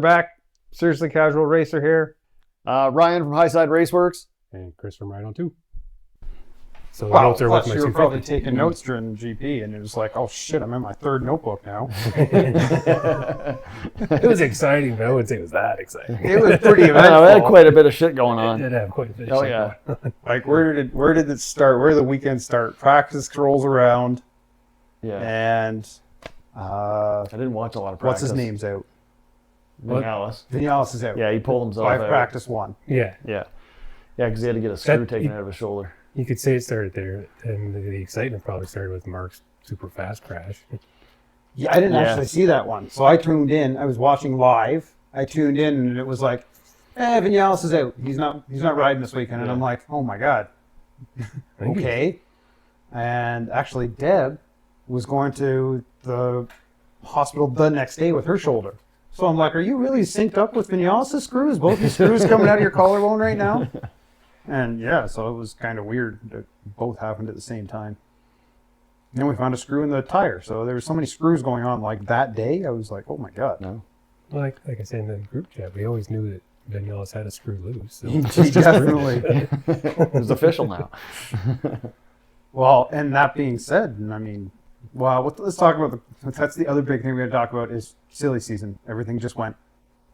We're back. Seriously Casual Racer here. Ryan from Highside Raceworks. And Chris from Ride on 2. So the Wow, notes are with my you were probably 250. taking notes during the GP, and it was like, oh shit, I'm in my third notebook now. It was exciting, but I wouldn't say it was that exciting. It was pretty I eventful. had quite a bit of shit going It on. did have quite a bit of Oh shit yeah. going on. Like, where did it start? Where did the weekend start? Practice rolls around, Yeah. and I didn't watch a lot of what's practice. his name's out? Vinales. Vinales is out. Yeah, he pulled himself Five out. practice one. Yeah, Yeah. Yeah, because he had to get a screw taken out of his shoulder. you could say it started there, and the excitement probably started with Mark's super fast crash. Yeah, I didn't Yeah. actually see that one. So I tuned in. I was watching live. I tuned in, and it was like, Vinales is out. He's not riding this weekend. And Yeah. I'm like, oh my God. Okay. And actually, Deb was going to the hospital the next day with her shoulder. So I'm like, are you really synced up with Vinales' screws? Both your screws coming out of your collarbone right now? And yeah, so it was kind of weird that both happened at the same time. And then we found a screw in the tire. So there were so many screws going on like that day. I was like, oh my God. No. Like I said in the group chat, we always knew that Vinales had a screw loose. So. He definitely. It's official now. Well, and that being said, and I mean, well, let's talk about that's the other big thing we got to talk about is silly season. Everything just went,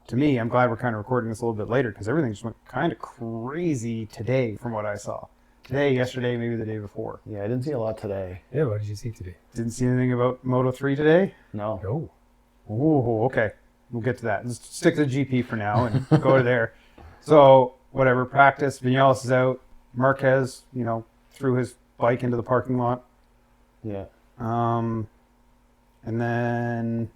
to me, I'm glad we're kind of recording this a little bit later because everything just went kind of crazy today from what I saw. Today, yesterday, maybe the day before. Yeah, I didn't see a lot today. Yeah, what did you see today? Didn't see anything about Moto3 today? No. Oh, Oh, okay. We'll get to that. Let's stick to the GP for now and go to there. So, whatever, practice. Vinales is out. Marquez, threw his bike into the parking lot. Yeah. And then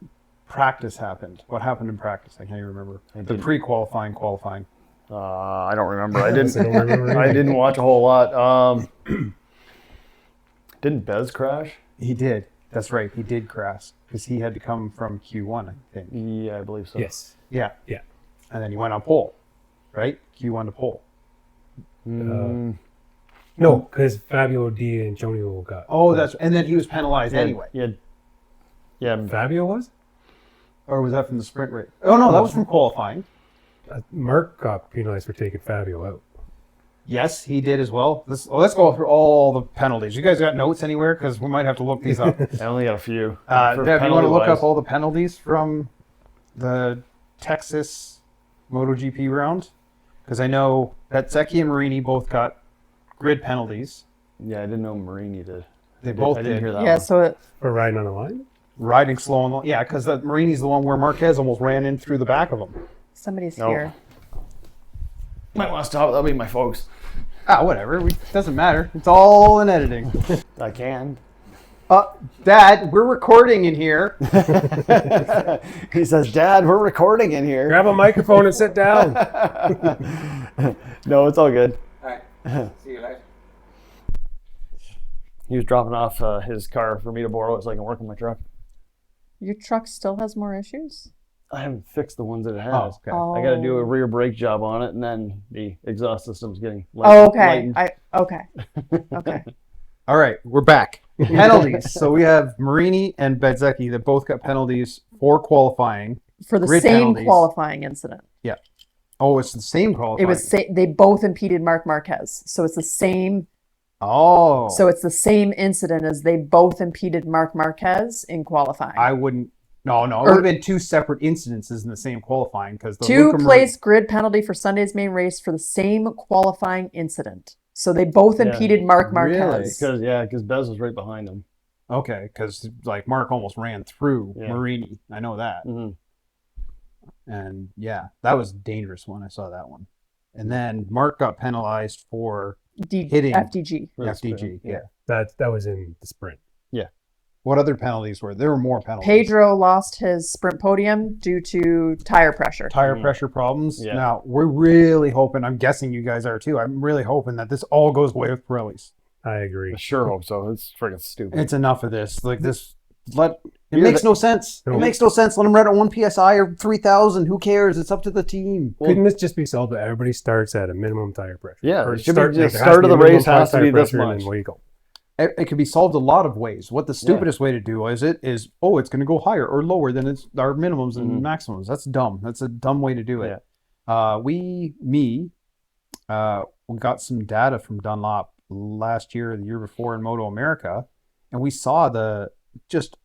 practice happened. What happened in practice? I can't even remember. The pre-qualifying, qualifying. I don't remember. I I don't remember didn't. I didn't watch a whole lot. Didn't Bez crash? He did. That's right. He did crash because he had to come from Q1, I think. Yeah, I believe so. yes. Yeah. Yeah. And then he went on pole, right? Q1 to pole. Mm, No, because Fabio D and Antonio got. Oh, and then he was penalized anyway. Yeah. Yeah. Fabio was? Or was that from the sprint race? Oh, no, that was from qualifying. Mark got penalized for taking Fabio out. Yes, he did as well. Let's go through all the penalties. You guys got notes anywhere? Because we might have to look these up. I only got a few. Deb, For you want to look penalty-wise. up all the penalties from the Texas MotoGP round? Because I know Bezzecchi and Marini both got grid penalties. Yeah, I didn't know Marini did. They both I didn't did. hear that Yeah, one. so For riding on the line? Riding slow on the... Yeah, because Marini's the one where Marquez almost ran in through the back of him. somebody's No. here. Might want to stop. That'll be my folks. Whatever. Doesn't matter. It's all in editing. I can. Dad, we're recording in here. He says, "Dad, we're recording in here." Grab a microphone and sit down. No, it's all good. All right. See you later. He was dropping off his car for me to borrow it so I can work on my truck. Your truck still has more issues? I haven't fixed the ones that it has. Oh, okay. I got to do a rear brake job on it, and then the exhaust system's getting Oh, okay. lightened. Okay. Okay. All right, we're back. Penalties. So we have Marini and Bezzecchi that both got penalties for qualifying. For the Grid same penalties. qualifying incident. Oh, it's the same qualifying. They both impeded Mark Marquez. So it's the same. Oh. So it's the same incident as they both impeded Mark Marquez in qualifying. I wouldn't. No. It would have been two separate incidences in the same qualifying because the Two Luca place grid penalty for Sunday's main race for the same qualifying incident. So they both Yeah. impeded Mark Really? Marquez. Because Bez was right behind him. Okay, because like Mark almost ran through Yeah. Marini. I know that. Mm-hmm. And yeah, that was a dangerous one. I saw that one. And then Mark got penalized for hitting FDG. FDG. Yeah. That was in the sprint. What other penalties were there? Were more penalties. Pedro lost his sprint podium due to tire pressure. Tire pressure problems. Yeah. Now, we're really hoping, I'm guessing you guys are too, I'm really hoping that this all goes away with Pirellis. I agree. I sure hope so. It's freaking stupid. It's enough of this. Like this, it Yeah, makes no sense. No. It makes no sense. Let them run at 1 PSI or 3,000. Who cares? It's up to the team. Couldn't this just be solved that everybody starts at a minimum tire pressure? Yeah, Or it should be like, just there has start to of the be a minimum race has to tire be this pressure and much. then wiggle. it could be solved a lot of ways. What the stupidest way to do is it's going to go higher or lower than our minimums and maximums. That's dumb. That's a dumb way to do it. We got some data from Dunlop last year or the year before in Moto America, and we saw just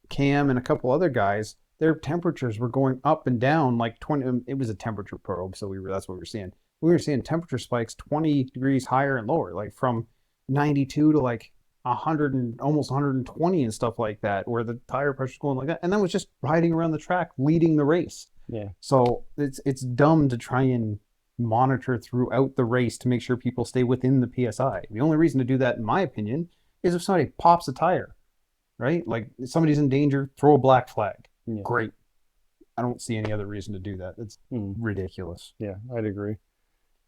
Cam and a couple other guys, their temperatures were going up and down like 20. It was a temperature probe, so that's what we were seeing. We were seeing temperature spikes 20 degrees higher and lower, like from 92 to like 100 and almost 120 and stuff like that, where the tire pressure's going like that, and that was just riding around the track, leading the race. Yeah. So it's dumb to try and monitor throughout the race to make sure people stay within the PSI. The only reason to do that, in my opinion, is if somebody pops a tire, right? Like if somebody's in danger, throw a black flag. Yeah. Great. I don't see any other reason to do that. It's ridiculous. Yeah, I'd agree.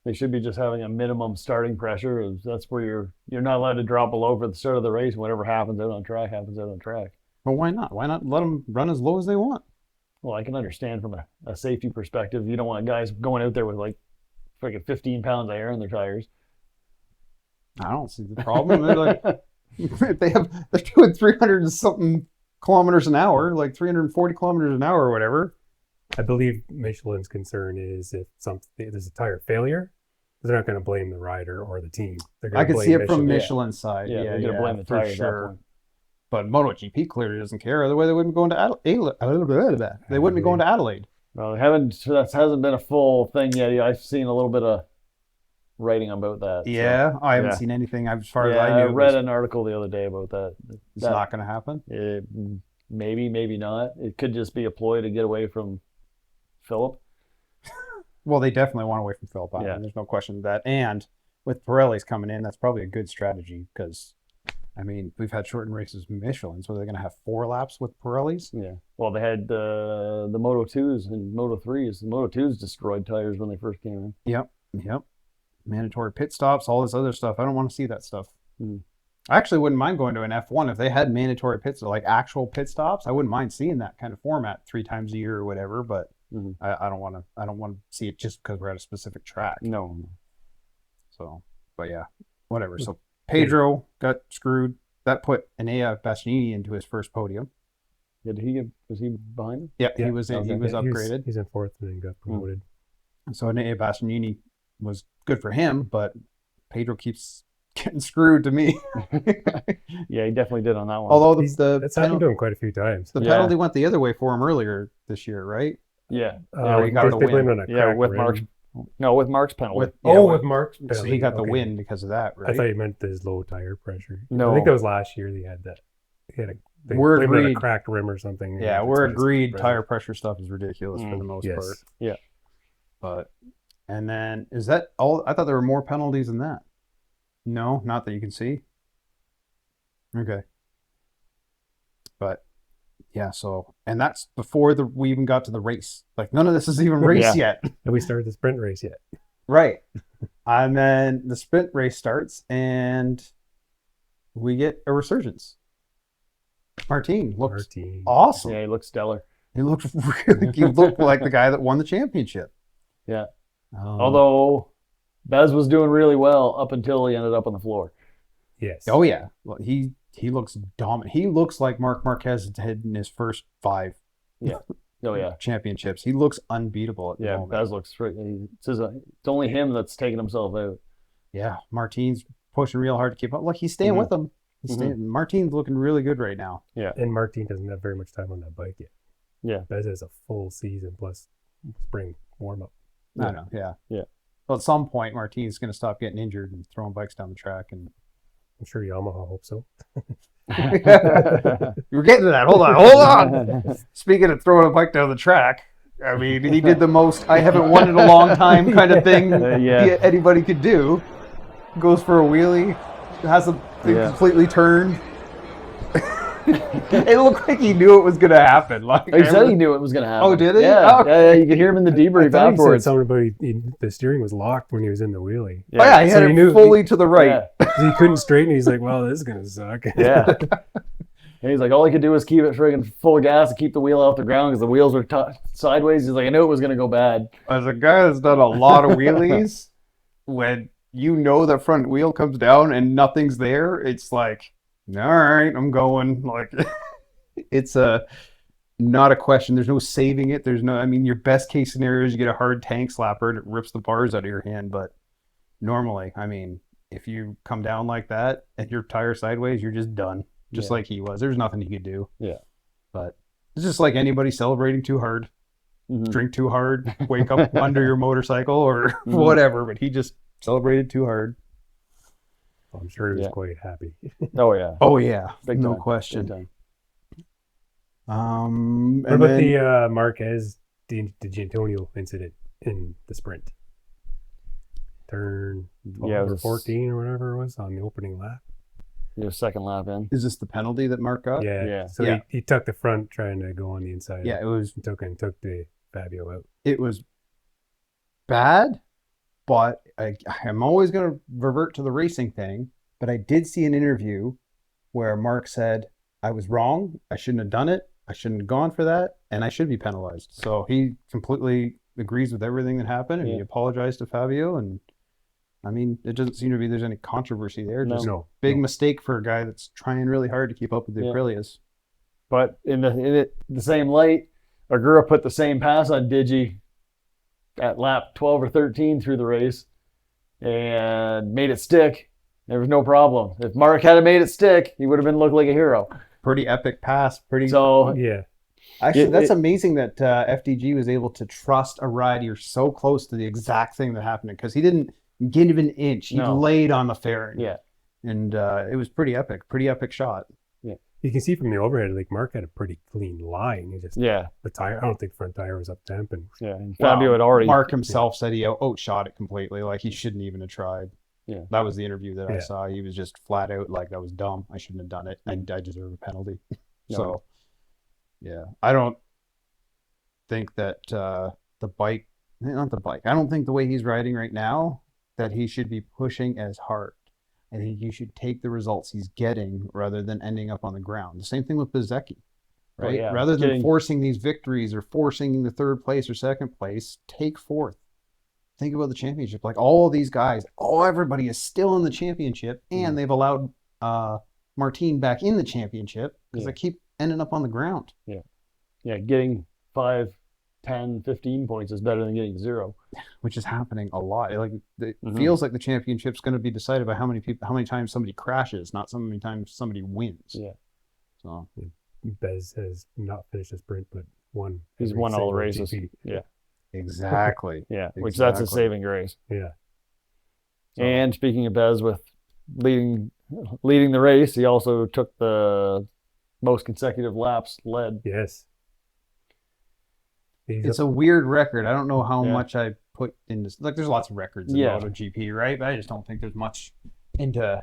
They should be just having a minimum starting pressure. That's where you're not allowed to drop below for the start of the race. Whatever happens out on track happens out on track. But why not? Why not let them run as low as they want? Well, I can understand from a safety perspective. You don't want guys going out there with like freaking 15 pounds of air in their tires. I don't see the problem. They're like, they're doing 300 and something kilometers an hour, like 340 kilometers an hour or whatever. I believe Michelin's concern is if there's a tire failure, they're not going to blame the rider or the team. I can see it from Michelin's side. Yeah, they're going to blame the tire at that point. But MotoGP clearly doesn't care. Otherwise, they wouldn't be going to Adelaide. They wouldn't be going to Adelaide. Well, that hasn't been a full thing yet. I've seen a little bit of writing about that. Yeah, so, I haven't seen anything as far as I knew. I read an article the other day about that. It's not going to happen? Maybe, maybe not. It could just be a ploy to get away from Phillip. Well, they definitely want away from Phillip. Yeah. There's no question of that. And with Pirelli's coming in, that's probably a good strategy because, I mean, we've had shortened races with Michelin, so they're going to have 4 laps with Pirelli's. Yeah. Well, they had the Moto2s and Moto3s. The Moto2s destroyed tires when they first came in. Yep. Mandatory pit stops, all this other stuff. I don't want to see that stuff. I actually wouldn't mind going to an F1 if they had mandatory pits, like actual pit stops. I wouldn't mind seeing that kind of format 3 times a year or whatever. But I don't want to see it just because we're at a specific track. No. So, but yeah, whatever. So Pedro got screwed. That put Enea Bastianini into his first podium. Was he behind him? Yeah, he was upgraded. He's in 4th and then got promoted. So Enea Bastianini was good for him, but Pedro keeps getting screwed to me. Yeah, he definitely did on that one. Although that's happened to him quite a few times. The penalty went the other way for him earlier this year, right? Yeah. He got the win. With Mark's. No, with Mark's penalty. With Mark's penalty. So he got the win because of that, right? I thought you meant his low tire pressure. No. I think that was last year. They had that. We're agreed. A cracked rim or something. Yeah, we're agreed. Tire pressure stuff is ridiculous for the most part. Yeah. But and then is that all? I thought there were more penalties than that. No, not that you can see. Okay. But yeah, so and that's before we even got to the race. Like none of this is even race yet. And we started the sprint race yet. Right. And then the sprint race starts and we get a resurgence. Martin looks awesome. Yeah, he looks stellar. He looked like the guy that won the championship. Yeah. Although Bez was doing really well up until he ended up on the floor. Yes. Oh yeah. Well, he looks dominant. He looks like Marc Marquez had in his first 5. Yeah. Oh yeah. Championships. He looks unbeatable at the moment. Bez looks. It's only him that's taking himself out. Yeah. Martin's pushing real hard to keep up. Like he's staying with them. Martin's looking really good right now. Yeah. And Martin doesn't have very much time on that bike yet. Yeah. Bez has a full season plus spring warm up. I know. Yeah. Yeah. Well, at some point, Martin's going to stop getting injured and throwing bikes down the track, and I'm sure Yamaha hopes so. You were getting to that. Hold on. Speaking of throwing a bike down the track, I mean, he did the most "I haven't won in a long time" kind of thing anybody could do. Goes for a wheelie, has the thing completely turned. It looked like he knew it was going to happen. Like he said he knew it was going to happen. Oh, did he? Yeah, okay. yeah, you could hear him in the debrief afterwards. Something about the steering was locked when he was in the wheelie. Yeah. Oh yeah, he had it fully to the right. Yeah. He couldn't straighten. He's like, "Well, this is going to suck." Yeah. And he's like, all he could do was keep it friggin' full of gas and keep the wheel off the ground because the wheels were sideways. He's like, I knew it was going to go bad. As a guy that's done a lot of wheelies, when you know that front wheel comes down and nothing's there, it's like, all right, I'm going. Like, it's not a question. There's no saving it. There's no, I mean, your best case scenario is you get a hard tank slapper and it rips the bars out of your hand. But normally, I mean, if you come down like that and your tire sideways, you're just done. Just like he was. There's nothing he could do. Yeah. But it's just like anybody celebrating too hard, drink too hard, wake up under your motorcycle or whatever. But he just celebrated too hard. I'm sure he was quite happy. Oh yeah. Oh yeah, Big no time. question. Big time. What And about then, the Marquez D'Antonio incident in the sprint? Turn 12 Yeah, it or was 14 or whatever it was on the opening lap. Your second lap in. is this the penalty that Mark got? Yeah. Yeah. So Yeah. He took the front trying to go on the inside. Yeah, And took the Fabio out. it was bad, but I'm always going to revert to the racing thing. But I did see an interview where Mark said, I was wrong. I shouldn't have done it. I shouldn't have gone for that. And I should be penalized. So he completely agrees with everything that happened. And he apologized to Fabio. And I mean, it doesn't seem to be there's any controversy there. Just big mistake for a guy that's trying really hard to keep up with the Aprilias. But in the same light, Agura put the same pass on Digi at lap 12 or 13 through the race and made it stick. There was no problem. If Mark had made it stick, he would have been looked like a hero. Pretty epic pass. So yeah. Actually, that's amazing that FDG was able to trust a rider so close to the exact thing that happened because he didn't give an inch. He laid on the fairing. Yeah. And it was pretty epic shot. Yeah. You can see from the overhead, like Mark had a pretty clean line. He just the tire. I don't think the front tire was up temp. And and Fabio had already. Mark himself said he outshot it completely. Like he shouldn't even have tried. Yeah. That was the interview that I saw. He was just flat out like that was dumb. I shouldn't have done it. I deserve a penalty. So, yeah, I don't think that not the bike. I don't think the way he's riding right now that he should be pushing as hard. I think he should take the results he's getting rather than ending up on the ground. The same thing with Bezzecchi, right? Rather than forcing these victories or forcing the third place or second place, take fourth. Think about the championship. Like all these guys, everybody is still in the championship, and they've allowed Martin back in the championship because they keep ending up on the ground. Yeah. Yeah, getting 5, 10, 15 points is better than getting 0. Which is happening a lot. It feels like the championship's going to be decided by how many times somebody crashes, not so many times somebody wins. Yeah. So Bez has not finished a sprint, but won. He's won all the races. GP. Yeah. Exactly. Yeah. Which that's a saving grace. Yeah. So. And speaking of Bez with leading the race, he also took the most consecutive laps led. Yes. It's a weird record. I don't know how much I put into like. There's lots of records in MotoGP, right? But I just don't think there's much into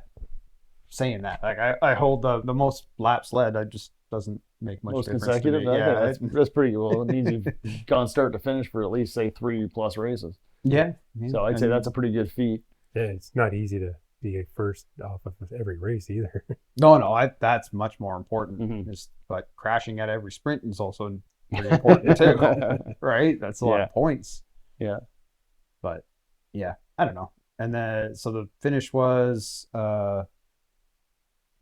saying that. Like I hold the most laps led. I just doesn't make much most difference. Consecutive. To me. Yeah, that's pretty cool. It means you've gone start to finish for at least say 3+ races. Yeah. So I'd say that's a pretty good feat. Yeah, it's not easy to be first off of every race either. No, that's much more important. But crashing at every sprint is also pretty important too, right? That's a lot of points. Yeah. But yeah, I don't know. And then so the finish was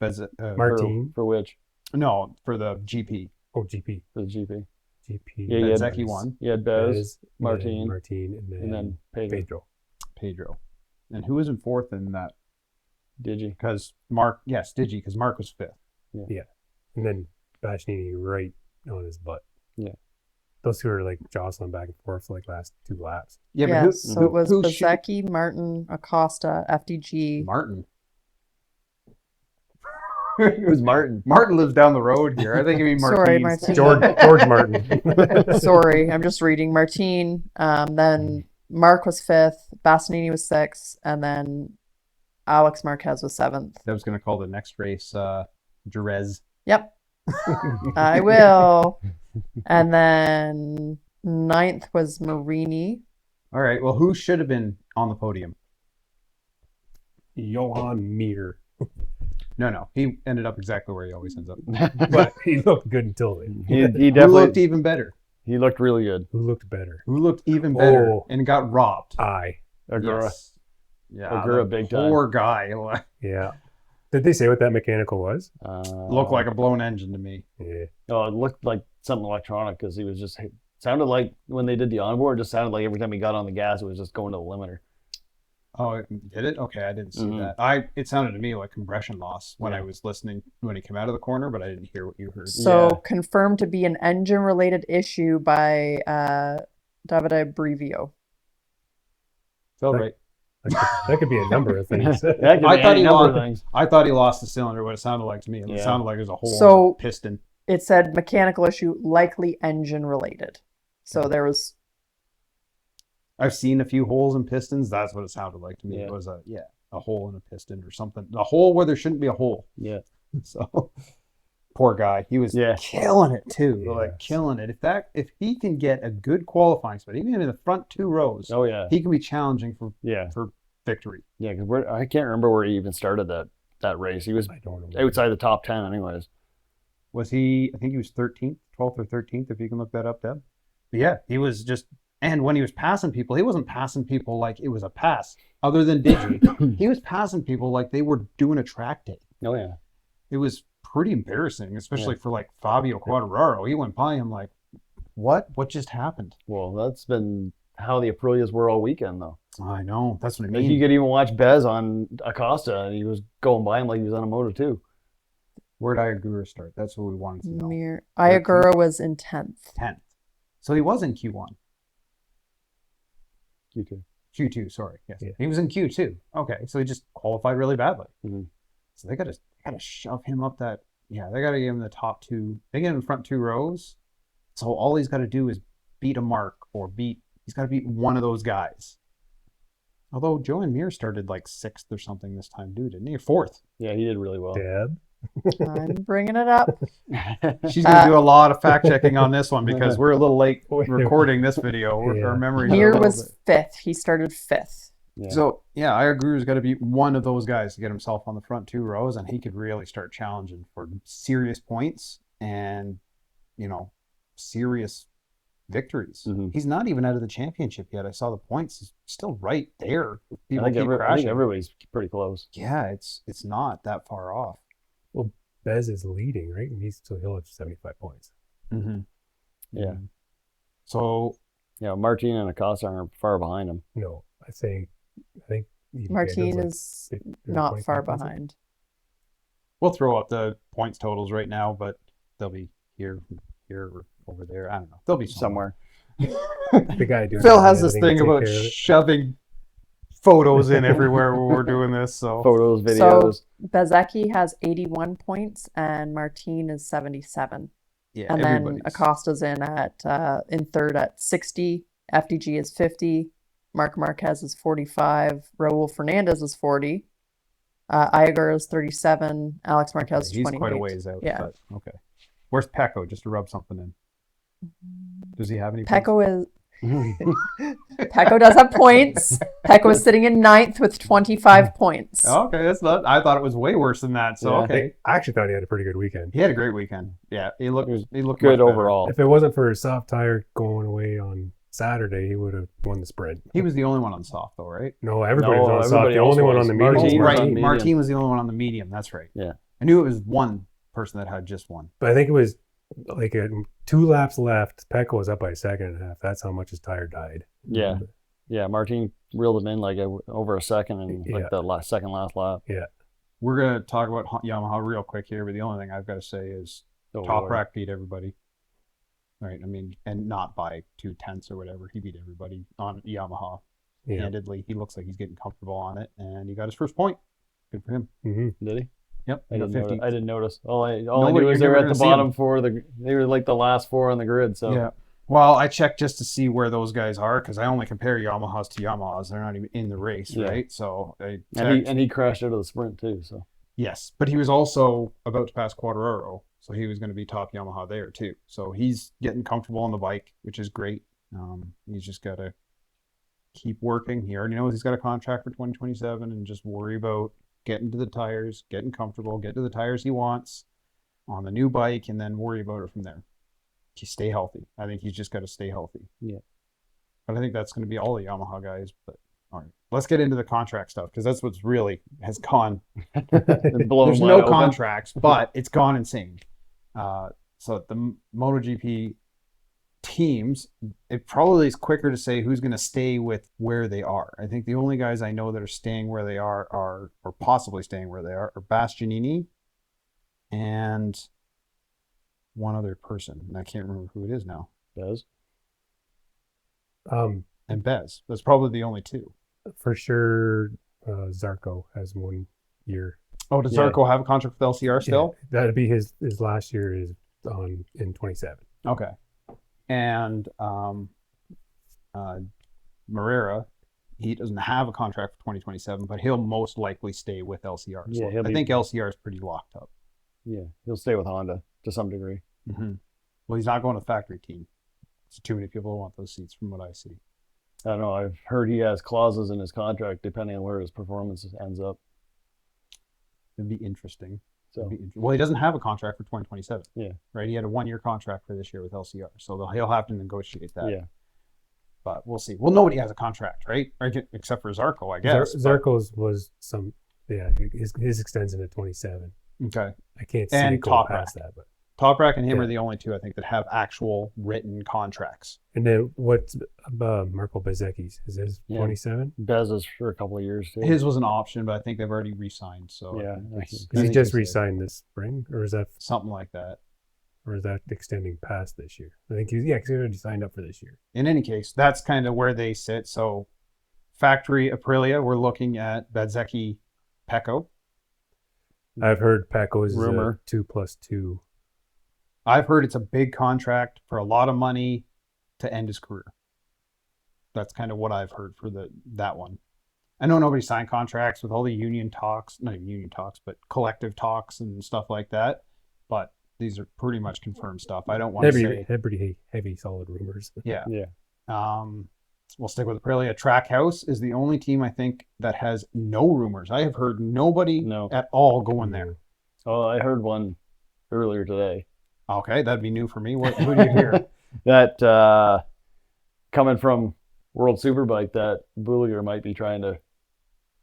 Martin for which? No, for the GP. Oh, GP. For the GP. GP. Yeah, Bezzecchi won. You had Bez, Martin, and then Pedro. And who was in fourth in that? Digi. Because Mark, Digi, because Mark was fifth. Yeah. And then Bastianini right on his butt. Yeah. Those two are like jostling back and forth for like last 2 laps. Yeah, Yeah, but so it was Bezzecchi, Martin, Acosta, FDG. Martin. Who's Martin? Martin lives down the road here. I think it'd be Martin. Sorry, Martin. George Martin. Sorry, I'm just reading. Martin, then Mark was 5th, Bastianini was 6th, and then Alex Marquez was 7th. I was going to call the next race Jerez. Yep. I will. And then 9th was Marini. All right. Well, who should have been on the podium? Johan Mir. No. He ended up exactly where he always ends up. But he looked good until then. He Who definitely looked even better? He looked really good. Who looked better? Who looked even better Oh. and got robbed? I. Agura. Yes. Yeah, Ogura the big time. poor guy. Like, Yeah. Did they say what that mechanical was? looked like a blown engine to me. Yeah. Oh, it looked like something electronic because he was just sounded like when they did the onboard, it just sounded like every time he got on the gas, it was just going to the limiter. Oh, did it? Okay, I didn't see Mhm. that. It sounded to me like compression loss when I Yeah. was listening when he came out of the corner, but I didn't hear what you heard. So Yeah. confirmed to be an engine-related issue by Davide Brivio. Felt Like- right. That could be a number of things. That could I be thought any he number of lost. things. I thought he lost the cylinder. What it sounded like to me, it Yeah. sounded like there's a hole in So- the piston. It said mechanical issue, likely engine-related. So there was I've seen a few holes in pistons. That's what it sounded like to me. Yeah. It was a hole in a piston or something. A hole where there shouldn't be a hole. Yeah. So poor guy. He was Yeah. killing it too. Like Yes. killing it. If he can get a good qualifying spot, even in the front two rows, Oh yeah. he can be challenging for Yeah. victory. Yeah. Because I can't remember where he even started that race. He was I don't know. outside the top 10, anyways. Was he? I think he was 13th, 12th or 13th. If you can look that up, Deb. But yeah, he was just. And when he was passing people, he wasn't passing people like it was a pass. Other than Digi, he was passing people like they were doing a track day. Oh yeah. It was pretty embarrassing, especially for like Fabio Quartararo. He went by him like, "What? What just happened?" Well, that's been how the Aprilias were all weekend, though. I know. That's what I Like, mean. you could even watch Bez on Acosta, and he was going by him like he was on a Moto 2. Where'd Iagura start? That's what we wanted to know. mere. Iagura was in 10th. 10th. So he was in Q1. Q2. Q2, sorry. Yes. Yeah. He was in Q2. Okay. So he just qualified really badly. Mhm. So they gotta shove him up that. Yeah, they gotta give him the top two. They get him in front two rows. So all he's gotta do is beat a mark or he's gotta beat one of those guys. Although Joan Mir started like 6th or something this time, didn't he? Or 4th. Yeah, he did really well. Deb. I'm bringing it up. She's gonna do a lot of fact checking on this one because we're a little late Wait. recording this video. Yeah. Our memories are a Mir little was bit. 5th. He started 5th. Yeah. So yeah, Iagura's got to beat one of those guys to get himself on the front two rows, and he could really start challenging for serious points and serious victories. Mhm. He's not even out of the championship yet. I saw the points; he's still right there. I People think, keep I think crashing. everybody's pretty close. Yeah, it's not that far off. Bez is leading, right? And he'll have 75 points. Mm-hmm. Yeah. So Yeah, Martin and Acosta are far behind him. No, I think even Martin Daniel's like is 50 or not 25 far points. behind. we'll throw up the points totals right now, but they'll be here, or over there. I don't know. They'll be Somewhere. The guy doing Phil the has this editing thing will about take care of it. shoving photos in everywhere when we're doing this. So Photos, So videos. Bezecchi has 81 points and Martin is 77. yeah, And then everybody's- Acosta's in third at 60. FDG is 50. Mark Marquez is 45. Raul Fernandez is 40. Iagura is 37. Alex Marquez is he's 28. quite a ways out. Yeah. But, okay. Where's Pecco? Just to rub something in. Does he have any? points? Pecco does have points. Pecco is sitting in 9th with 25 points. Okay, that's not. I thought it was way worse than that. So Yeah. okay, I actually thought he had a pretty good weekend. he had a great weekend. Yeah, he looked He much Good better. overall. If it wasn't for his soft tire going away on Saturday, he would have won the sprint. He was the only one on soft though, right? No, everybody No, was on soft. everybody The else only one was. on the medium was Martin was right. on Martin. medium. Martin was the only one on the medium. That's right. Yeah. I knew it was one person that had just one. But I think it was like 2 laps left. Pecco was up by a second and a half. That's how much his tire died. Yeah. Yeah, Martin reeled him in like over a second in like Yeah. the second last lap. We're gonna talk about Yamaha real quick here, but the only thing I've got to say is Oh, Top Lord. Rack beat everybody. Right. I mean, and not by 2/10 or whatever. He beat everybody on Yamaha Yeah. handedly. He looks like he's getting comfortable on it, and he got his first point. Good for him. hmm Did he? Yep. I he got didn't, 50. notice. I didn't notice. All I Nobody- knew is they you're were never at the gonna see 'em. bottom for they were like the last 4 on the grid. So Yeah. Well, I checked just to see where those guys are because I only compare Yamahas to Yamahas. They're not even in the race, Yeah. right? So I and he crashed out of the sprint too. So yes, but he was also about to pass Quartararo, so he was going to be top Yamaha there too. So he's getting comfortable on the bike, which is great. He's just got to keep working. He already knows he's got a contract for 2027, and just worry about getting to the tires, getting comfortable, get to the tires he wants on the new bike, and then worry about it from there. He stay healthy. I think he's just got to stay healthy. Yeah. But I think that's going to be all the Yamaha guys. But All right. Let's get into the contract stuff because that's what's really has gone. Blown There's wide no open. contracts, but it's gone insane. So the MotoGP teams, it probably is quicker to say who's going to stay with where they are. I think the only guys I know that are staying where they are or possibly staying where they are Bastianini and one other person. And I can't remember who it is now. Does. And Bez. That's probably the only two. For sure, Zarco has 1 year. Oh, does Yeah. Zarco have a contract with LCR still? Yeah, that'd be his last year is on in 27. Okay. And Moreira, he doesn't have a contract for 2027, but he'll most likely stay with LCR. Yeah, So he'll I be- think LCR is pretty locked up. Yeah, he'll stay with Honda to some degree. Mm-hmm. Well, he's not going to the factory team. It's too many people want those seats from what I see. I don't know. I've heard he has clauses in his contract depending on where his performance ends up. It'd be interesting. So Well, he doesn't have a contract for 2027. Yeah. Right? He had a 1-year contract for this year with LCR. So he'll have to negotiate that. yeah, But we'll see. Well, nobody has a contract, right? Except for Zarco, I guess. Zarco's was some, yeah, his extends into 27. Okay. I can't see And it going Top past that, but Toprak and him Yeah. are the only two, I think, that have actual written contracts. and then what's Marco Bezzecchi's? Is his Yeah. 27? Bez is for a couple of years too. His was an option, but I think they've already re-signed. So Yeah. it's- Because I he think just he's re-signed this spring, or is that something like that. extending past this year? I think he's already signed up for this year. In any case, that's kind of where they sit. So factory Aprilia, we're looking at Bezzecchi, Pecco. I've heard Paco's is a Rumor. 2+2. I've heard it's a big contract for a lot of money to end his career. That's kind of what I've heard for that one. I know nobody signed contracts with all the union talks, not even union talks, but collective talks and stuff like that. But these are pretty much confirmed stuff. I don't want to say. Heavy, solid rumors. Yeah. Yeah. We'll stick with Aprilia. Trackhouse is the only team I think that has no rumors. I have heard nobody No. at all going there. Oh, I heard one earlier today. Okay, that'd be new for me. Who do you hear? That coming from World Superbike, that Bulliger might be trying to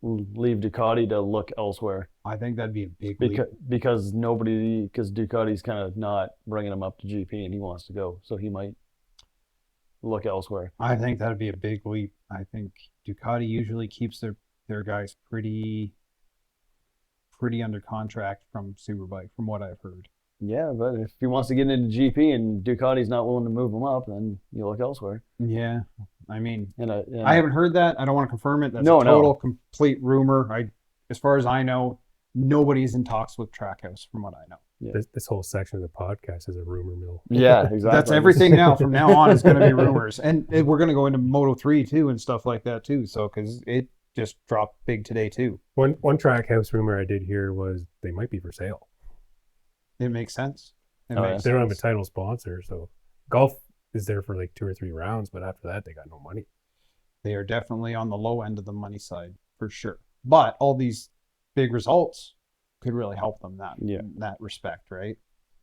leave Ducati to look elsewhere I think that'd be a big leap. because Ducati's kind of not bringing him up to GP and he wants to go, so he might look elsewhere. I think that'd be a big leap. I think Ducati usually keeps their guys pretty under contract from Superbike, from what I've heard. Yeah, but if he wants to get into GP and Ducati's not willing to move him up, then you look elsewhere. Yeah, I mean, And I haven't heard that. I don't want to confirm it. That's No, a total complete rumor. As far as I know, nobody's in talks with Trackhouse, from what I know. Yeah. This whole section of the podcast is a rumor mill. Yeah, exactly. That's everything now. From now on, it's going to be rumors, and we're going to go into Moto3 too and stuff like that too. So because it just dropped big today too. One Trackhouse rumor I did hear was they might be for sale. It makes sense. It Oh, makes They don't have a sense. title sponsor, so golf is there for like 2 or 3 rounds, but after that they got no money. They are definitely on the low end of the money side for sure. But all these big results could really help them in that respect, right?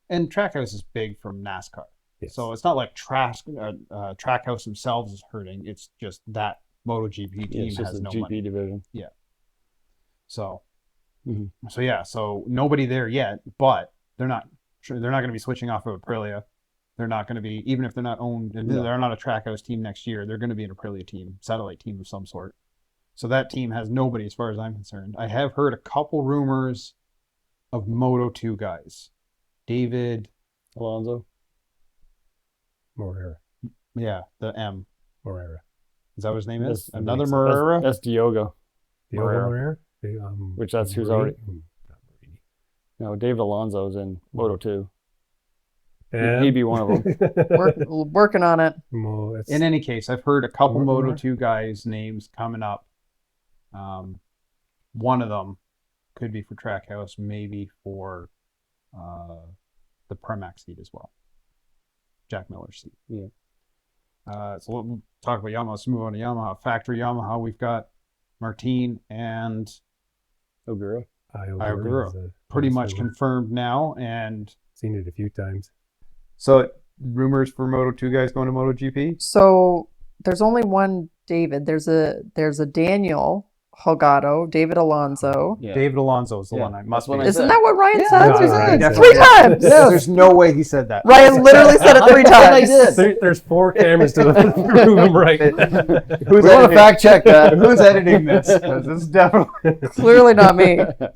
And Trackhouse is big from NASCAR. Yes. So it's not like Trackhouse themselves is hurting. It's just that MotoGP team it's just has the no GP money. division. So, Mhm. so nobody there yet, but they're not going to be switching off of Aprilia. They're not going to be, even if they're not owned, and they're not a Trackhouse team next year, they're going to be an Aprilia team, satellite team of some sort. So that team has nobody as far as I'm concerned. I have heard a couple rumors of Moto2 guys. David, Alonso. Moreira. the M. Moreira. Is that what his name is? That's- Another that's- Moreira? That's Diogo. Diogo Moreira. Moreira? Which that's who's Marini? already- Not Marini. No, David Alonso's in Moto 2. Yeah. He'd be one of them. Working on it. Well, it's- In any case, I've heard a couple Moreira? Moto2 guys' names coming up. One of them could be for Trackhouse, maybe for the Premac seat as well. Jack Miller's seat. Yeah. So we'll talk about Yamaha. Let's move on to Yamaha. Factory Yamaha, we've got Martin and Ogura. Ogura. is a- pretty is much a- confirmed now. And Seen it a few times. so rumors for Moto2 guys going to MotoGP? So there's only one David. There's a Daniel Holgado, David Alonso. Yeah. David Alonso is the Yeah, one. I that's must what be. I Isn't said. that what Ryan Yeah, said? that's what Ryan said. 3 times. Yeah, there's no way he said that. Ryan literally said it 3 times. There's 4 cameras to prove him right. Who's We want to editing? fact check that. Who's editing this? 'Cause this is definitely. Clearly not me. So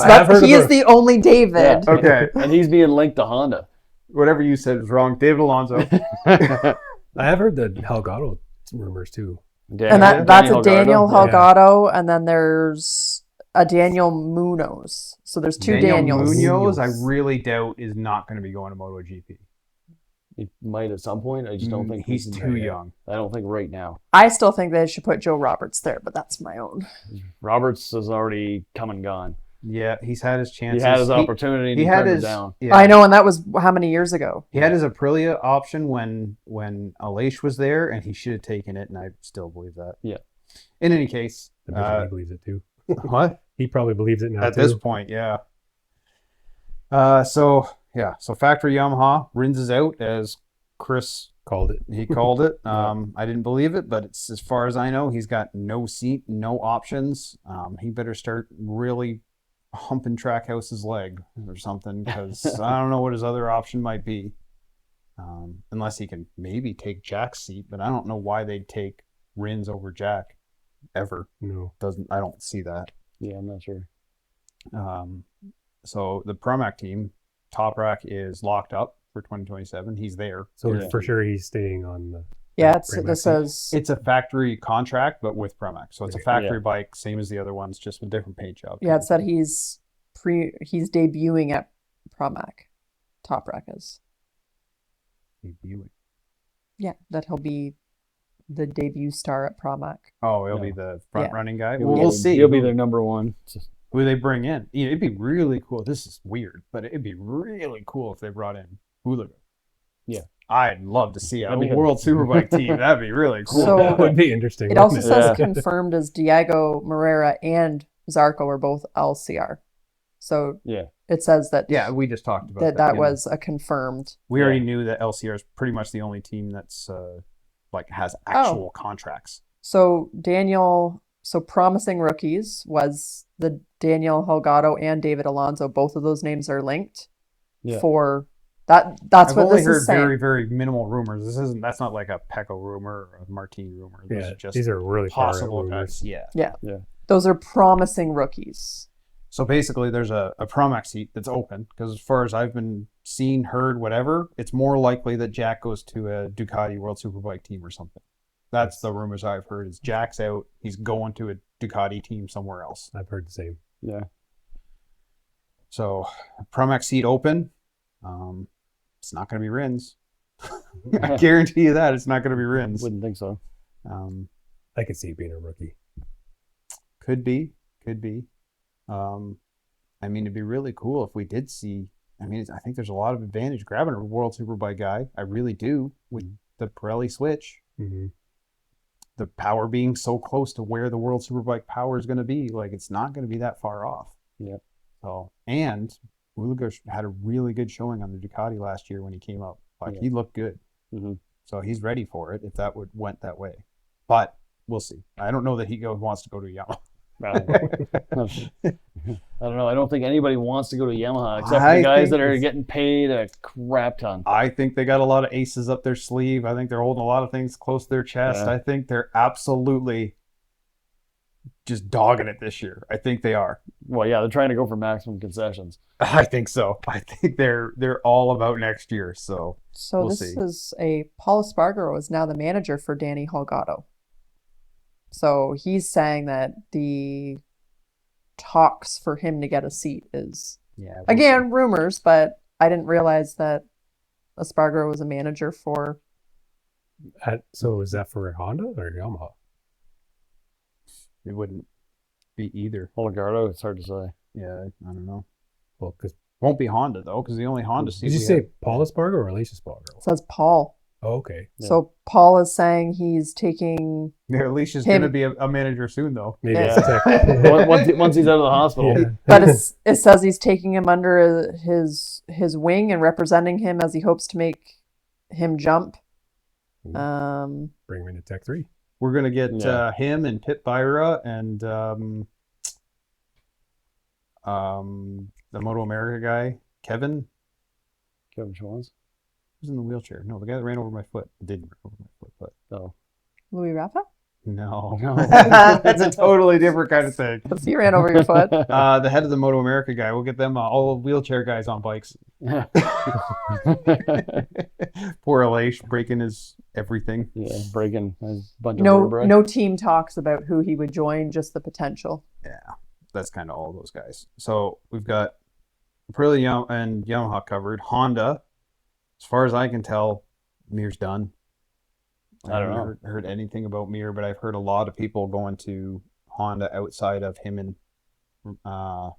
I have heard he of is the- the only David. Yeah. Okay. And he's being linked to Honda. Whatever you said was wrong. David Alonso. I have heard the Helgado rumors too. And that's a Daniel Holgado. Holgado, and then there's a Daniel Munoz. So there's 2 Daniel Daniels. Munoz, I really doubt is not going to be going to MotoGP. He might at some point. I just don't think he's too young. I don't think right now. I still think they should put Joe Roberts there, but that's my own. Roberts has already come and gone. Yeah, he's had his chances. He had his opportunity and He he had turned his. it down. Yeah, I know, and that was how many years ago? He had his Aprilia option when Aleix was there, and he should have taken it, and I still believe that. Yeah. In any case, I bet he believes it too. what? He probably believes it now At too. this point, yeah. So factory Yamaha, Rins is out, as Chris Called it. he called it. I didn't believe it, but it's, as far as I know, he's got no seat, no options. He better start really humping Trackhouse's leg or something, because I don't know what his other option might be. Unless he can maybe take Jack's seat, but I don't know why they'd take Rins over Jack ever. No. I don't see that. Yeah, I'm not sure. So the Pramac team, Toprak is locked up for 2027. He's there. So Yeah. for sure he's staying on the. Yeah, Pramac this seat. says It's a factory contract, but with Pramac. So it's a Okay. factory bike, same as the other ones, just with different paint job. it said he's debuting at Pramac. Toprak is. Debuting. Yeah, that he'll be the debut star at Pramac. Oh, he'll No. be the front running guy. He'll Well, be- we'll see. He'll be their number one. Who they bring in. Yeah, it'd be really cool. This is weird, but it'd be really cool if they brought in Hooligan. Yeah. I'd love to see a That'd be World Superbike team. That'd be really cool. So- That would be interesting. It also wouldn't says Yeah. confirmed as Diego Moreira and Zarco are both LCR. So Yeah. it says that yeah, we just talked about that you know. was a confirmed. We already Yeah. knew that LCR is pretty much the only team that's has actual contracts. So promising rookies was the Daniel Holgado and David Alonso. Both of those names are linked Yeah. for that. That's I've what only this heard is saying. very, very minimal rumors. That's not like a Pecco rumor or a Martin rumor. Those Yeah, are just these are really far out possible rumors. guys. Yeah. Those are promising rookies. So basically, there's a Pramac seat that's open, because as far as I've been seen, heard, whatever, it's more likely that Jack goes to a Ducati World Superbike team or something. That's the rumors I've heard. Is Jack's out, he's going to a Ducati team somewhere else. I've heard the same. Yeah. So Pramac seat open. It's not going to be Rins. I guarantee you that it's not going to be Rins. Wouldn't think so. I could see it being a rookie. Could be. I mean, it'd be really cool if we did see. I mean, I think there's a lot of advantage grabbing a World Superbike guy. I really do, with the Pirelli switch. Mm-hmm. The power being so close to where the World Superbike power is going to be, like, it's not going to be that far off. Yep. So, and Uliga had a really good showing on the Ducati last year when he came up. Like, Yeah. he looked good. Mm-hmm. So he's ready for it if that went that way. But we'll see. I don't know that he wants to go to Yamaha. I don't know. I don't think anybody wants to go to Yamaha except for I the guys think that are it's- getting paid a crap ton. I think they got a lot of aces up their sleeve. I think they're holding a lot of things close to their chest. Yeah. I think they're absolutely just dogging it this year. I think they are. Well, yeah, they're trying to go for maximum concessions. I think so. I think they're all about next year. So So We'll this see. is Paul Espargaro is now the manager for Danny Holgado. So he's saying that the talks for him to get a seat is yeah. we'll again rumors, but I didn't realize that Espargaro was a manager for. So is that for Honda or Yamaha? see. It wouldn't be either. Holgado, it's hard to say. Yeah, I don't know. Well, because Won't be Honda though, because the only Honda seat. did you we say have- Paul Espargaro or Alicia Espargaro? It says Paul. Oh, okay. Yeah. So Paul is saying he's taking. Yeah, Alicia's Him- going to be a manager soon though. Maybe Yeah. it's a once he's out of the hospital. Yeah. But it says he's taking him under his wing and representing him as he hopes to make him jump Bring him into Tech 3. We're gonna get Yeah. him and Pit Byra and the Moto America guy, Kevin. Kevin Schwans. Who's in the wheelchair? No, the guy that ran over my foot. Didn't run over my foot, but Oh. Louis Rafa? no. No. That's a totally different kind of thing. Because he ran over your foot. The head of the Moto America guy. We'll get them all wheelchair guys on bikes. Poor Alaish breaking his everything. Yeah, breaking a bunch of No, vertebrae. no team talks about who he would join, just the potential. Yeah, that's kind of all those guys. So we've got Aprilia and Yamaha covered. Honda, as far as I can tell, Mir's done. I don't know. haven't heard anything about Mir, but I've heard a lot of people going to Honda outside of him and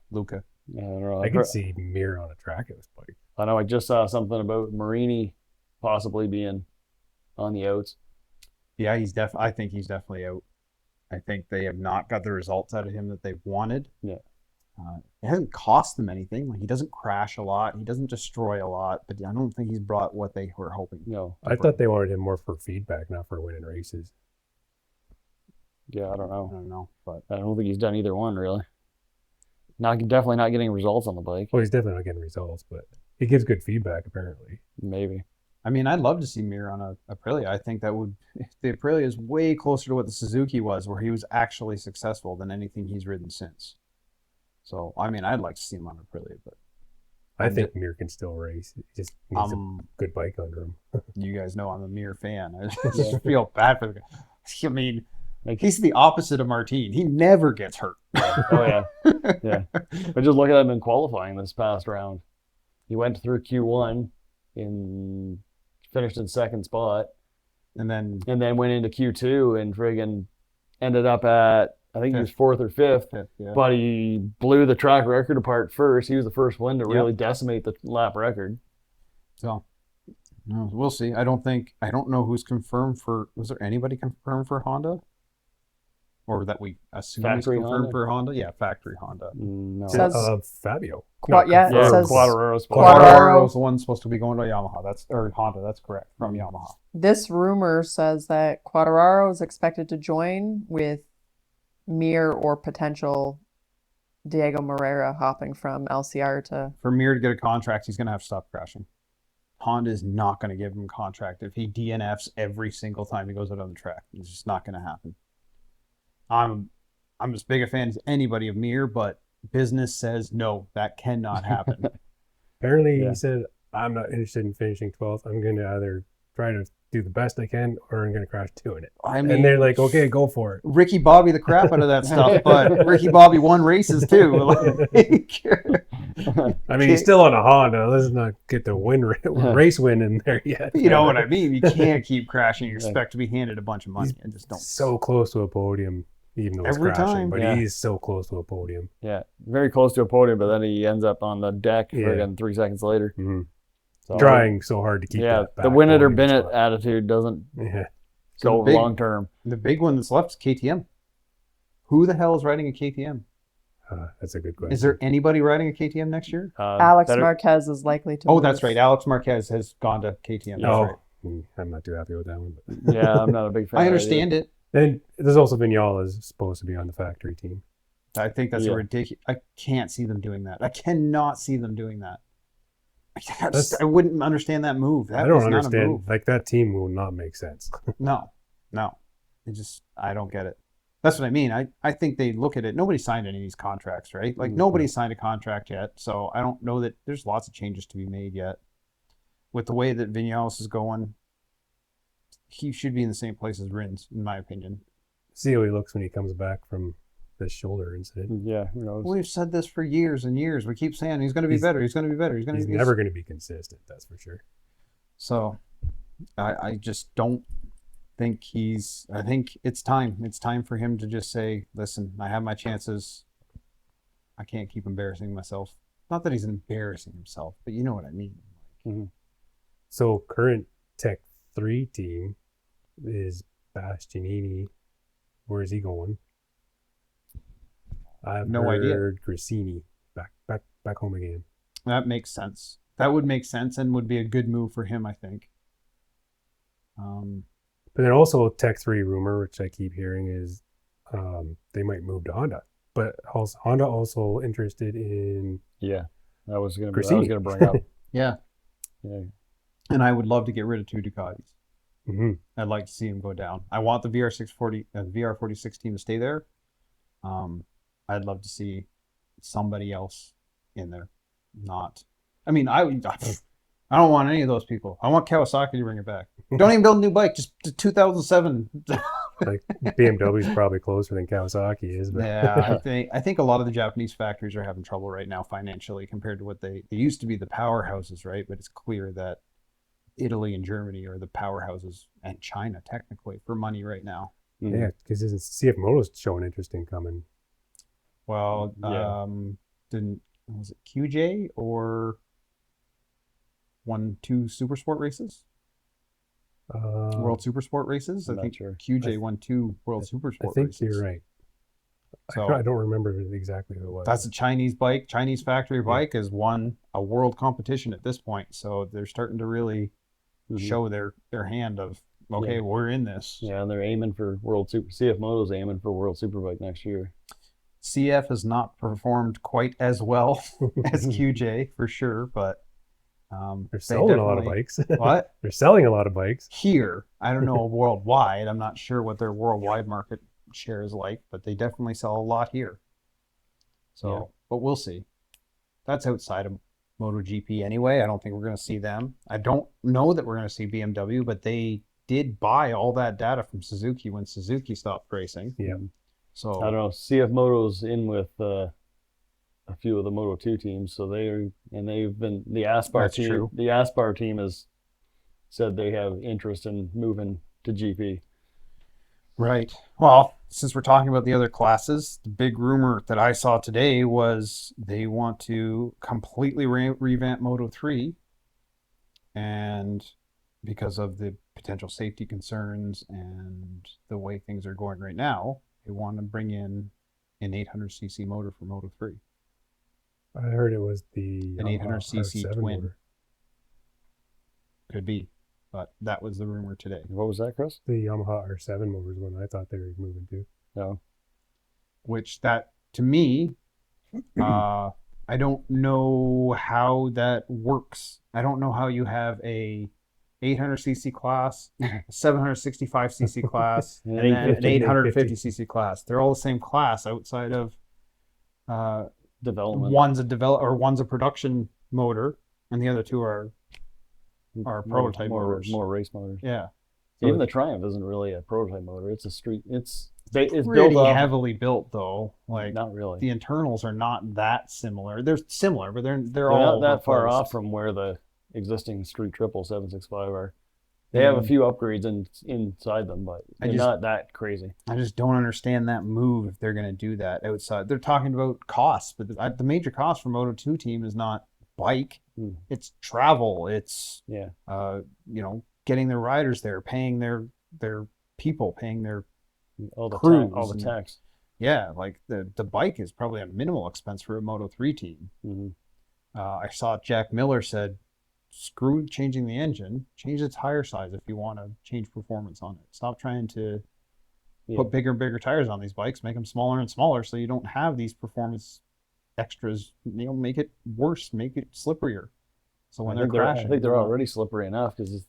Luca. I don't know. I could see Mir on a track at this bike. I know. I just saw something about Marini possibly being on the outs. Yeah, I think he's definitely out. I think they have not got the results out of him that they've wanted. Yeah. It hasn't cost them anything. Like, he doesn't crash a lot. He doesn't destroy a lot. But I don't think he's brought what they were hoping. No. I thought they wanted him more for feedback, not for winning races. Yeah, I don't I know. don't know, but I don't think he's done either one really. Definitely not getting results on the bike. Well, he's definitely not getting results, but he gives good feedback, apparently. Maybe. I mean, I'd love to see Mir on a Aprilia. I think that would. The Aprilia is way closer to what the Suzuki was, where he was actually successful, than anything he's ridden since. So, I mean, I'd like to see him on Aprilia, but I think Mir can still race. He just needs a good bike under him. you guys know I'm a Mir fan. I just feel bad for the guy. I mean, Like, he's the opposite of Martin. He never gets hurt. oh yeah, yeah. But just look at him in qualifying this past round. He went through Q1 finished in second spot, And then went into Q2 and friggin' ended up at, I think he was fourth or fifth. yeah. But he blew the track record apart first. He was the first one to Yep. really decimate the lap record. So, no, we'll see. I don't know who's confirmed for. Was there anybody confirmed for Honda? Or that we assume is Factory confirmed Honda? for Honda? Yeah, factory Honda. No. Says- Fabio. Yeah, it Yeah, says Quadraro's Quadraro. is the one supposed to be going to Yamaha. Or Honda. That's correct, from Yamaha. this rumor says that Quadraro is expected to join with Mir or potential Diego Moreira hopping from LCR to. For Mir to get a contract, he's going to have to stop crashing. Honda is not going to give him a contract if he DNFs every single time he goes out on the track. It's just not going to happen. I'm as big a fan as anybody of Mir, but business says no, that cannot happen. Apparently, Yeah. he said, I'm not interested in finishing 12th. I'm going to either try to do the best I can or I'm going to crash 2 in it. I mean, And they're like, okay, go for it. Ricky Bobby the crap out of that stuff, but Ricky Bobby won races too. Like, I mean, he's still on a Honda. Let's not get the race win in there yet. you know what I mean? You can't keep crashing and expect to be handed a bunch of money. I just don't. So close to a podium, even though it's Every crashing. time. But Yeah. he's so close to a podium. Yeah, very close to a podium, but then he ends up on the deck Yeah. friggin' 3 seconds later. Mm-hmm. So, Trying so hard to keep Yeah, that the back win it or podium bin it spot. attitude doesn't Yeah. So go the big- long term. The big one that's left is KTM. Who the hell is riding a KTM? That's a good question. Is there anybody riding a KTM next year? Alex Marquez is likely to. Oh, move. that's right. Alex Marquez has gone to KTM. That's Oh, right. I'm not too happy with that one. But. Yeah, I'm not a big fan. I of that understand it. And there's also Vinales supposed to be on the factory team. I think that's Yeah. a ridiculous. I can't see them doing that. I cannot see them doing that. I wouldn't understand that move. That I don't is not a understand. move. Like, that team will not make sense. No. I don't get it. That's what I mean. I think they look at it. Nobody signed any of these contracts, right? Like, nobody signed a contract yet. So I don't know that there's lots of changes to be made yet. With the way that Vinales is going, he should be in the same place as Rins, in my opinion. See how he looks when he comes back from this shoulder incident. Yeah, who knows? We've said this for years and years. We keep saying he's going to be better. He's going to be better. He's going to He's be never going to be consistent, that's for sure. So I just don't think I think it's time. It's time for him to just say, listen, I have my chances. I can't keep embarrassing myself. Not that he's embarrassing himself, but you know what I mean. Mm-hmm. So current Tech 3 team is Bastianini. Where is he going? I've No idea. heard Grassini back home again. That makes sense. That would make sense and would be a good move for him, I think. But then also Tech 3 rumor, which I keep hearing, is they might move to Honda. But also, Honda also interested in Yeah, I was gonna Grassini. bring up. Yeah. Yeah, And I would love to get rid of 2 Ducatis. hmm I'd like to see him go down. I want the VR640, VR46 team to stay there. I'd love to see somebody else in there. Not, I mean, I don't want any of those people. I want Kawasaki to bring it back. Don't even build a new bike. Just 2007. like BMW's probably closer than Kawasaki is. But Yeah, I think a lot of the Japanese factories are having trouble right now financially compared to what they used to be the powerhouses, right? But it's clear that Italy and Germany are the powerhouses, and China technically, for money right now. yeah, because CF Moto's showing interest in coming. Well, Yeah. was it QJ or won 2 super sport races? World Super Sport races? I'm I not think sure. QJ won 2 World Super I Sport think races. you're right. So I don't remember exactly who it was. that's a Chinese bike. Chinese factory bike has won a world competition at this point. So they're starting to really show their hand of, okay, Yeah. we're in this. Yeah, and they're aiming for CF Moto's aiming for World Superbike next year. CF has not performed quite as well as QJ for sure, but They're they selling a lot of definitely- bikes. What? They're selling a lot of bikes. Here, I don't know worldwide. I'm not sure what their worldwide market share is like, but they definitely sell a lot here. So, Yeah. but we'll see. That's outside of MotoGP anyway. I don't think we're going to see them. I don't know that we're going to see BMW, but they did buy all that data from Suzuki when Suzuki stopped racing. Yeah. So I don't know. CF Moto's in with a few of the Moto2 teams, so they've been the Aspar That's team. true. The Aspar team has said they have interest in moving to GP. Right. Well, since we're talking about the other classes, the big rumor that I saw today was they want to completely revamp Moto 3. And because of the potential safety concerns and the way things are going right now, they want to bring in an 800cc motor for Moto 3. I heard it was the An 800cc R7 twin. motor. Could be. But that was the rumor today. What was that, Chris? The Yamaha R7 motor is one I thought they were moving to. No. Which that, to me, I don't know how that works. I don't know how you have a 800cc class, a 765cc class, And and then an 850. 850cc class. They're all the same class outside of Development. one's a production motor, and the other 2 are prototype motors. More race motors. Yeah, Even the Triumph isn't really a prototype motor. It's a street. It's built pretty up. heavily built though. Like Not really. the internals are not that similar. They're similar, but they're They're all not that far replaced. off from where the existing Street Triple 765 are. They have a few upgrades inside them, but they're not that crazy. I just don't understand that move if they're going to do that outside. They're talking about costs, but the major cost for Moto2 team is not bike. It's travel. It's getting their riders there, paying their people, paying their All crews the and- tax. yeah. Like the bike is probably a minimal expense for a Moto3 team. I saw Jack Miller said, screw changing the engine, change the tire size if you want to change performance on it. Stop trying to put bigger and bigger tires on these bikes, make them smaller and smaller so you don't have these performance extras. Make it worse, make it slipperier. So when they're crashing, I think they're already slippery enough because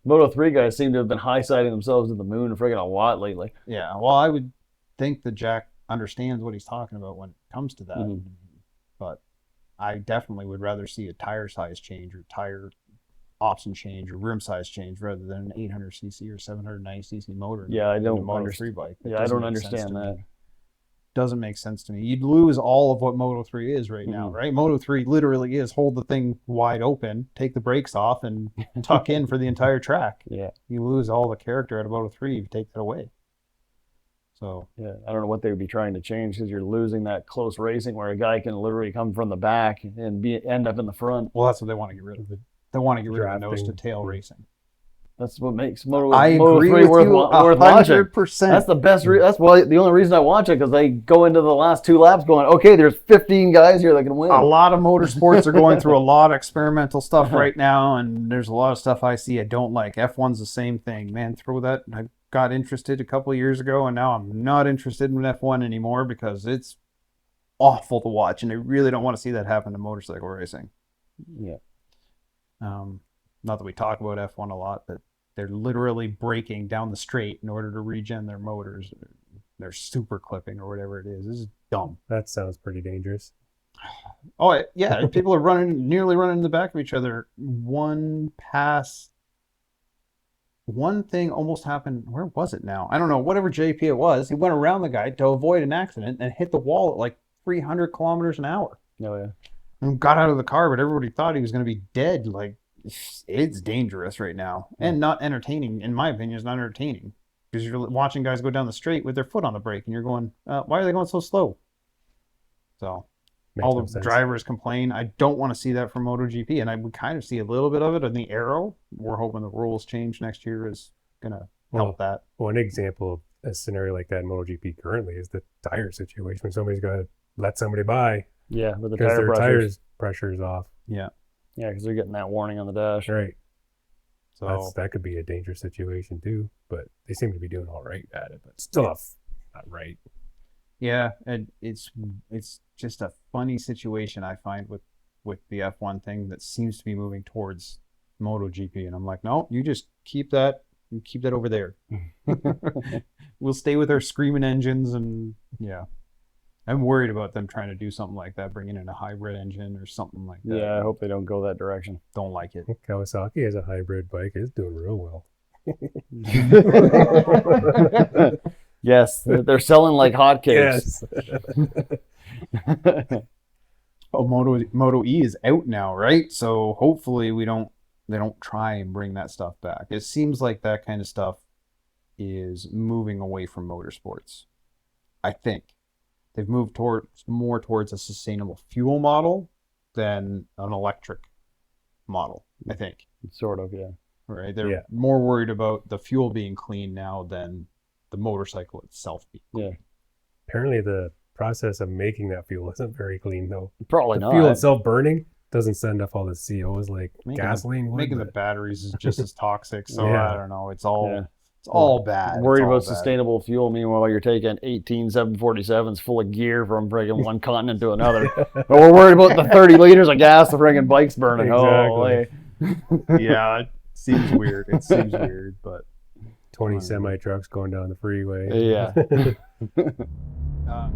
Moto3 guys seem to have been high-siding themselves to the moon friggin' a lot lately. Yeah, well, I would think that Jack understands what he's talking about when it comes to that. But I definitely would rather see a tire size change or tire option change or rim size change rather than an 800cc or 790cc motor. Yeah, I don't in a Moto3 understand. bike. Yeah, I don't understand that. Doesn't make sense to me. You'd lose all of what Moto3 is right now, right? Moto3 literally is hold the thing wide open, take the brakes off, and tuck in for the entire track. Yeah. You lose all the character out of Moto3 if you take that away. So yeah, I don't know what they would be trying to change because you're losing that close racing where a guy can literally come from the back and end up in the front. Well, that's what they want to get rid of. They want to get rid of Drafting. nose to tail racing. That's what makes Moto, I Moto agree 3 with worth, you worth watching. 100%. That's the best. That's why the only reason I watch it, because they go into the last 2 laps going, okay, there's 15 guys here that can win. A lot of motorsports are going through a lot of experimental stuff right now, and there's a lot of stuff I see I don't like. F1's the same thing, man. Throw that. I got interested a couple of years ago, and now I'm not interested in F1 anymore because it's awful to watch, and I really don't want to see that happen to motorcycle racing. Yeah. Not that we talk about F1 a lot, but they're literally braking down the straight in order to regen their motors. They're super clipping or whatever it is. This is dumb. That sounds pretty dangerous. Oh, yeah. People are nearly running in the back of each other. One thing almost happened. Where was it now? I don't know. Whatever JP it was, he went around the guy to avoid an accident and hit the wall at like 300 kilometers an hour. Oh, yeah. And got out of the car, but everybody thought he was going to be dead. Like, it's dangerous right now. And not entertaining. In my opinion, it's not entertaining. Because you're watching guys go down the straight with their foot on the brake, and you're going, why are they going so slow? So, Makes all no the sense. drivers complain. I don't want to see that from MotoGP, and I would kind of see a little bit of it in the Aero. We're hoping the rules change next year is going to help that. One example of a scenario like that in MotoGP currently is the tire situation when somebody's got to let somebody by Yeah, with the because tire their pressures. pressure is off. Yeah. Yeah, because they're getting that warning on the dash. Right. So That could be a dangerous situation too, but they seem to be doing all right at it, but still not right. yeah, and it's just a funny situation I find with the F1 thing that seems to be moving towards MotoGP, and I'm like, no, you just keep that over there. We'll stay with our screaming engines, and yeah. I'm worried about them trying to do something like that, bringing in a hybrid engine or something like that. Yeah, I hope they don't go that direction. Don't like it. Kawasaki has a hybrid bike. It's doing real well. Yes, they're selling like hotcakes. Oh, Moto E is out now, right? So hopefully they don't try and bring that stuff back. It seems like that kind of stuff is moving away from motorsports. I think they've moved more towards a sustainable fuel model than an electric model, I think. Sort of, yeah. Right? They're more worried about the fuel being clean now than the motorcycle itself being clean. Yeah. Apparently the process of making that fuel isn't very clean though. Probably The not. fuel itself burning doesn't send off all the COs like Making gasoline would. Making the but- batteries is just as toxic. So Yeah. I don't know. It's all Yeah. it's all bad. Worried It's all about bad. sustainable fuel. Meanwhile, you're taking 18 747s full of gear from friggin' one continent to another. But we're worried about the 30 liters of gas the friggin' bike's burning. Exactly. Oh, Yeah, it seems weird. It seems weird, but 20 semi trucks going down the freeway. yeah. uh,